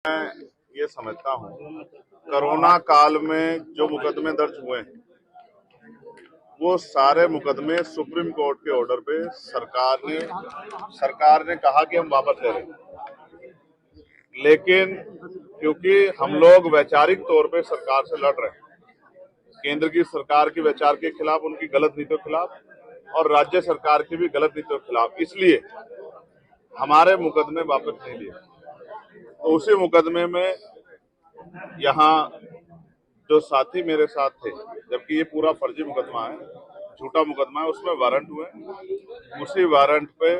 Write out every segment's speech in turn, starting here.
मैं ये समझता हूँ कोरोना काल में जो मुकदमे दर्ज हुए हैं वो सारे मुकदमे सुप्रीम कोर्ट के ऑर्डर पे सरकार ने कहा कि हम वापस ले रहे हैं, लेकिन क्योंकि हम लोग वैचारिक तौर पे सरकार से लड़ रहे हैं, केंद्र की सरकार की वैचार के खिलाफ, उनकी गलत नीतियों के खिलाफ और राज्य सरकार की भी गलत नीतियों के खिलाफ, इसलिए हमारे मुकदमे वापस नहीं लिए। तो उसी मुकदमे में यहाँ जो साथी मेरे साथ थे, जबकि ये पूरा फर्जी मुकदमा है, झूठा मुकदमा है, उसमें वारंट हुए, उसी वारंट पे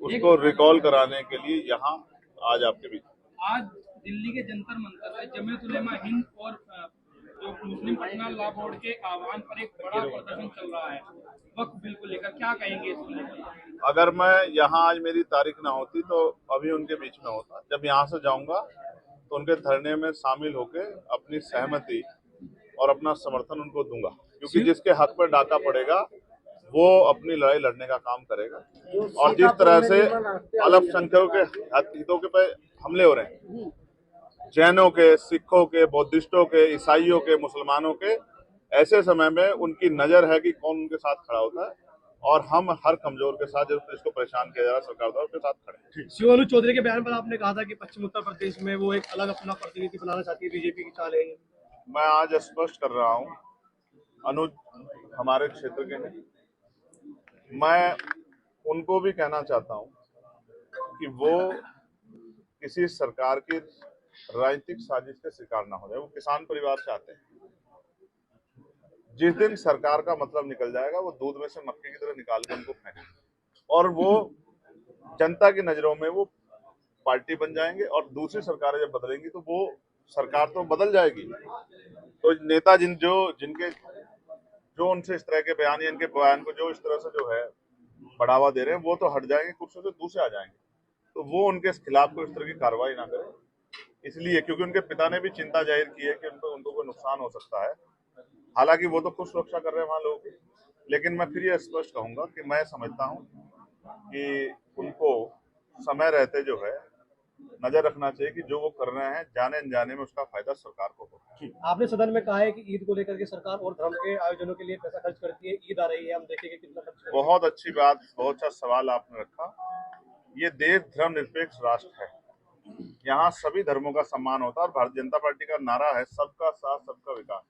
उसको रिकॉल कराने के लिए यहाँ आज आपके बीच। आज दिल्ली के जंतर मंतर पे जमीयत उलेमा हिंद और जो मुस्लिम पर्सनल लॉ बोर्ड के आह्वान पर एक बड़ा प्रदर्शन चल रहा है वक्फ बिल को लेकर, क्या कहेंगे इसको लेकर? अगर मैं यहाँ आज मेरी तारीख ना होती तो अभी उनके बीच में होता। जब यहाँ से जाऊंगा तो उनके धरने में शामिल होकर अपनी सहमति और अपना समर्थन उनको दूंगा, क्योंकि जिसके हक पर डाका पड़ेगा वो अपनी लड़ाई लड़ने का काम करेगा। और जिस तरह से अल्पसंख्यकों के हितों के पे हमले हो रहे हैं, जैनों के, सिखों के, बौद्धिस्टों के, ईसाइयों के, मुसलमानों के, ऐसे समय में उनकी नजर है कि कौन उनके साथ खड़ा होता है, और हम हर कमजोर के साथ, जिसको परेशान किया जा रहा है सरकार द्वारा, उसके साथ खड़े। शिवालू चौधरी के बयान पर आपने कहा था कि पश्चिम उत्तर प्रदेश में वो एक अलग अपना प्रतिनिधि बनाना चाहती है, बीजेपी की चाल है। मैं आज स्पष्ट कर रहा हूँ, अनुज हमारे क्षेत्र के हैं, मैं उनको भी कहना चाहता हूँ कि वो किसी सरकार की राजनीतिक साजिश के शिकार ना हो जाए। वो किसान परिवार से आते हैं, जिस दिन सरकार का मतलब निकल जाएगा वो दूध में से मक्खी की तरह निकाल के उनको फेंकेंगे, और वो जनता की नजरों में वो पार्टी बन जाएंगे, और दूसरी सरकारें जब बदलेंगी तो वो सरकार तो बदल जाएगी। तो नेता जिनके जो उनसे इस तरह के बयान या इनके बयान को जो इस तरह से जो है बढ़ावा दे रहे हैं, वो तो हट जाएंगे कुर्सियों से, दूसरे आ जाएंगे। तो वो उनके खिलाफ कोई इस तरह की कार्रवाई ना करें, इसलिए क्योंकि उनके पिता ने भी चिंता जाहिर की है कि उनको कोई नुकसान हो सकता है। हालांकि वो तो खुद सुरक्षा कर रहे हैं वहां लोगों की, लेकिन मैं फिर ये स्पष्ट कहूंगा कि मैं समझता हूं कि उनको समय रहते जो है नजर रखना चाहिए कि जो वो कर रहे हैं जाने अनजाने में उसका फायदा सरकार को हो। आपने सदन में कहा है कि ईद को लेकर के सरकार और धर्म के आयोजनों के लिए पैसा खर्च करती है, ईद आ रही है, हम देखेंगे कितना खर्च। बहुत अच्छी बात, बहुत अच्छा सवाल आपने रखा। ये देश धर्मनिरपेक्ष राष्ट्र है, यहाँ सभी धर्मों का सम्मान होता है, और भारतीय जनता पार्टी का नारा है सबका साथ सबका विकास।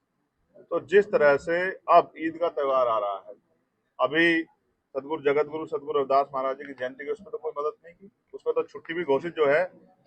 तो जिस तरह से अब ईद का त्योहार आ रहा है, अभी सदगुरु जगत गुरु सदगुरु रविदास महाराज जी की जयंती की उसमें तो कोई मदद नहीं की, उसमें तो छुट्टी भी घोषित जो है